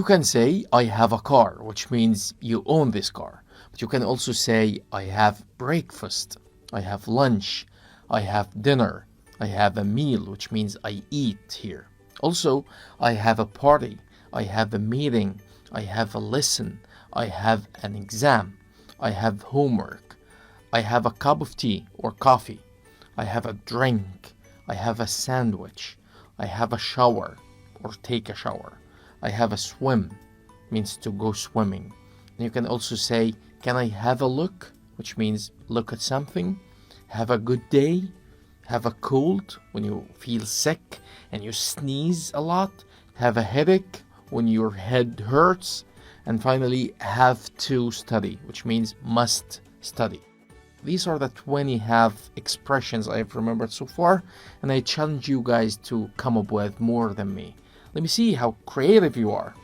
can say, I have a car, which means you own this car. But you can also say, I have breakfast, I have lunch, I have dinner, I have a meal, which means I eat here. Also, I have a party, I have a meeting, I have a lesson, I have an exam, I have homework, I have a cup of tea or coffee, I have a drink, I have a sandwich, I have a shower or take a shower, I have a swim, means to go swimming. And you can also say, can I have a look, which means look at something, have a good day, have a cold when you feel sick and you sneeze a lot, have a headache when your head hurts, and finally have to study, which means must study. These are the 20 have expressions I've remembered so far, and I challenge you guys to come up with more than me. Let me see how creative you are.